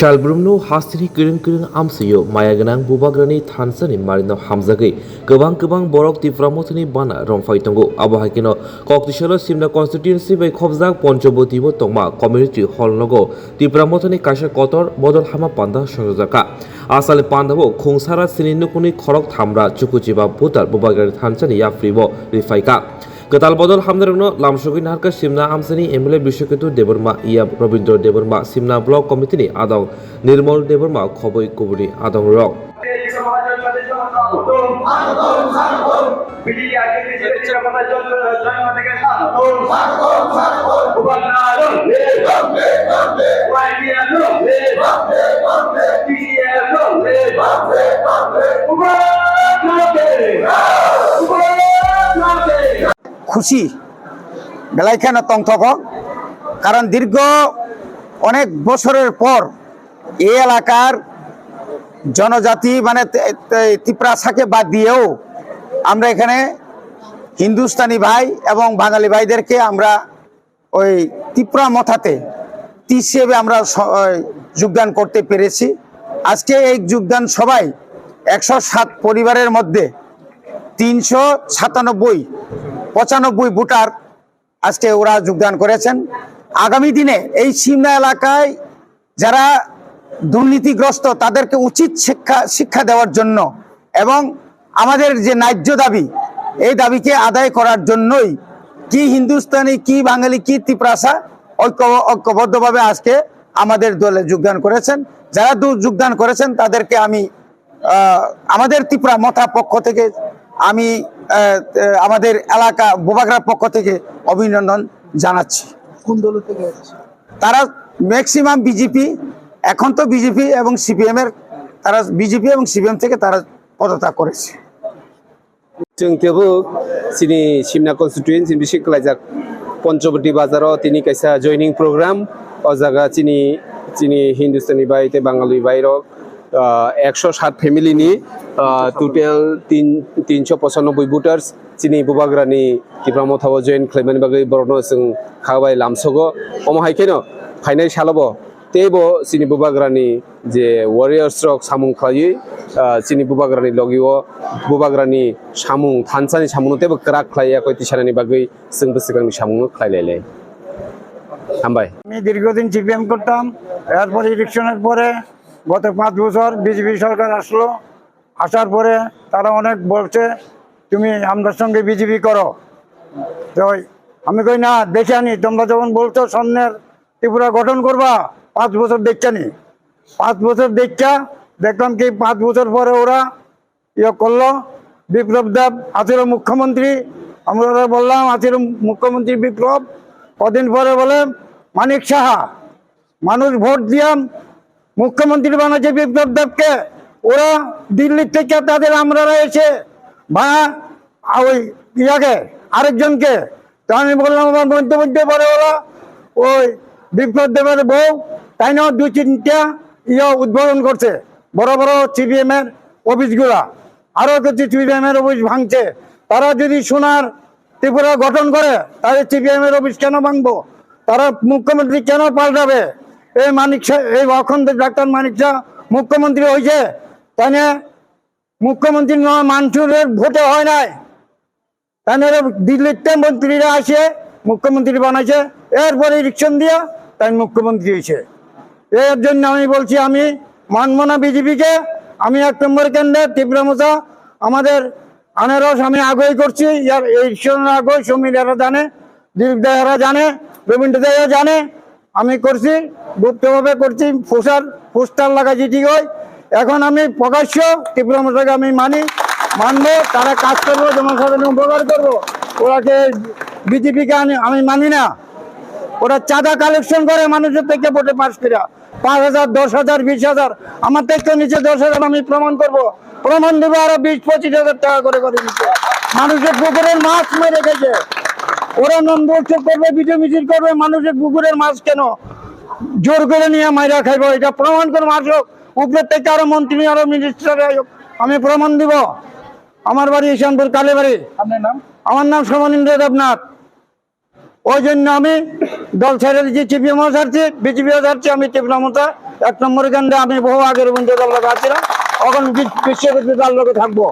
Shalbrumno hastri kiring amsiyo mayaganang bubagrani thansani marino hamzagi गोबां borok tiframotini bana romfaitongo abahakino koktisolo simna constituency bai khobjak ponchaboti bo tongma community hall nogo tiframotini kaisa kotor bodol hama panda songjaka asale pandabo khungsara sininukuni khorok thamra chukuchiba butar bubagrani thansani yafribo rifaika Ketal bodol hamdarno lamsogin harka simna amsani emle bishoketu deborma iya Robindra deborma simna block committee ni adong nirmol deborma khoboi kuburi adong rok খুশি বেলাইখানা তংথক কারণ দীর্ঘ অনেক বছরের পর এই এলাকার জনজাতি মানে তিপ্রাসাকে বাদ দিয়েও আমরা এখানে হিন্দুস্তানি ভাই এবং বাঙালি ভাইদেরকে আমরা ওই তিপ্রা মথাতে হিসেবে আমরা যোগদান করতে পেরেছি। আজকে এই যোগদান সবাই 107 পরিবারের মধ্যে 395 ভোটার আজকে ওরা যোগদান করেছেন। আগামী দিনে এই সিমনা এলাকায় যারা দুর্নীতিগ্রস্ত তাদেরকে উচিত শিক্ষা দেওয়ার জন্য এবং আমাদের যে ন্যায্য দাবি এই দাবিকে আদায় করার জন্যই কি হিন্দুস্তানি কি বাঙালি কি তিপ্রাসা ঐক্যবদ্ধভাবে আজকে আমাদের দলে যোগদান করেছেন। যারা যোগদান করেছেন তাদেরকে আমি আমাদের ত্রিপুরা মথা পক্ষ থেকে আমি আমাদের এলাকা বোবাগড়ার পক্ষ থেকে অভিনন্দন জানাচ্ছি। কোন দল থেকে তারা ম্যাক্সিমাম বিজেপি, এখন তো বিজেপি এবং সিপিএম এর তারা বিজেপি এবং সিপিএম থেকে তারা পদত্যাগ করেছে। जों थेवबो सिनि सिमना कन्स्टिट्युएन्सि बिसि कलाइजाक पन्चवटी बाजाराव तिनि कायसा जयनिं प्रोग्राम अ जागा चिनि हिन्दुस्तानी बाय ते बाङाली बायरक 107 फेमिलिनि टोटल 395 भोटार्स चिनि बुबाग्रानि तिप्रामथाव जयन खालामनायनि बागै बरनो जों खाबाय लामसगो अमहायकेनो फाइनाल सालबो तेबो चिनि बुबाग्रानि जे वारियर्स रक सामुं खालायो चिनि बुबाग्रानि लगियो बुबाग्रानि सामुं थानसानि सामुं तेबो क्राक खालायाखै तिसानानि बागै जों बोसोरगांनि सामुं खालायलायलाय हामबाय। আমি দীর্ঘদিন সিপিএম করতাম, এরপর ইলেকশনের পরে গত 5 বছর বিজেপি সরকার আসলো, আসার পরে তারা অনেক বলছে তুমি আমাদের সঙ্গে বিজেপি করো। তো আমি কই না, দেখে আনি, তোমরা যখন বলছো সামনের ত্রিপুরা গঠন করবা 5 বছর দেখছানি, 5 বছর দেখা দেখলাম কি 5 বছর পরে ওরা করলো। বিপ্লব দেব আছিল মুখ্যমন্ত্রী, আমরা বললাম আছিল মুখ্যমন্ত্রী বিপ্লব, কদিন পরে বলে মানিক সাহা, মানুষ ভোট দিয়াম মুখ্যমন্ত্রী বানাচ্ছে বিপ্লব দেবকে, ওরা দিল্লির থেকে তাদের আমরা এসে বা ওই ইয়াকে আরেকজনকে, তো আমি বললাম আমার মধ্যে পরে ওরা ওই বিপ্লব দেবের বউ তাই না 2-3টা উদ্বোধন করছে বড় বড় সিপিএম এর অফিসগুলা, আরো কিছু সিপিএম এর অফিস ভাঙছে। তারা যদি সোনার ত্রিপুরা গঠন করে তাহলে সিপিএম এর অফিস কেন ভাঙবো? তারা মুখ্যমন্ত্রী কেন পাল্টাবে? এই মানিক এই অখণ্ড ডাক্তার মানিক শাহ মুখ্যমন্ত্রী হয়েছে, তাই না মুখ্যমন্ত্রী নয়, মানুষের ভোটে হয় নাই, তাই না দিল্লিতে মন্ত্রীরা আসে মুখ্যমন্ত্রী বানাইছে, এরপরে ইলেকশন দিয়া তাই মুখ্যমন্ত্রী হয়েছে। এর জন্য আমি বলছি আমি মানব না বিজেপিকে। আমি 1 নম্বর কেন্দ্রে তীব্রমতা আমাদের আনারস আমি আগ্রহী করছি, ইয়ার এই আগ্রহ সমীর এরা জানে, দিলীপ দায়েরা জানে, রবীন্দ্র দায়েরা জানে, আমি করছি গুপ্তভাবে করছি, পোস্টার লাগাচ্ছি ঠিক হয়। এখন আমি প্রকাশ্য তীব্রমতাকে আমি মানবো, তারা কাজ করবো, জনসাধারণ উপকার করবো। ওরাকে বিজেপিকে আমি মানি না, ওরা চাঁদা কালেকশন করে মানুষের থেকে ভোটে পাস করে 5,000, 10,000, 20,000, আমার থেকে নিচে 10,000 আমি প্রমাণ করবো, প্রমাণ দেবো, আরো 20-25,000 টাকা করে দিচ্ছে। মানুষের পুকুরের মাছ মেরে রেখেছে, ওরা নম্বর করবে, ভিডিও মিছিল করবে, মানুষের পুকুরের মাছ কেন জোর করে নিয়ে মাইরা খাইবো, এটা প্রমাণ করে আসুক, উপরের থেকে আরো মন্ত্রী আরো মিনিস্টার আমি প্রমাণ দিব। আমার বাড়ি ঈশানপুর কালীবাড়ি। আপনার নাম? আমার নাম সমনীন্দ্র দেবনাথ। ওই জন্য আমি দল ছেড়ে দিচ্ছি, সিপিএমও ছাড়ছি, বিজেপিও ছাড়ছি, আমি তীব্রমতা 1 নম্বর কেন্দ্রে আমি বহু আগের বন্ধু দল আছিলাম, এখন বিশ্ববিদ্যালয়ের লোকে থাকবো।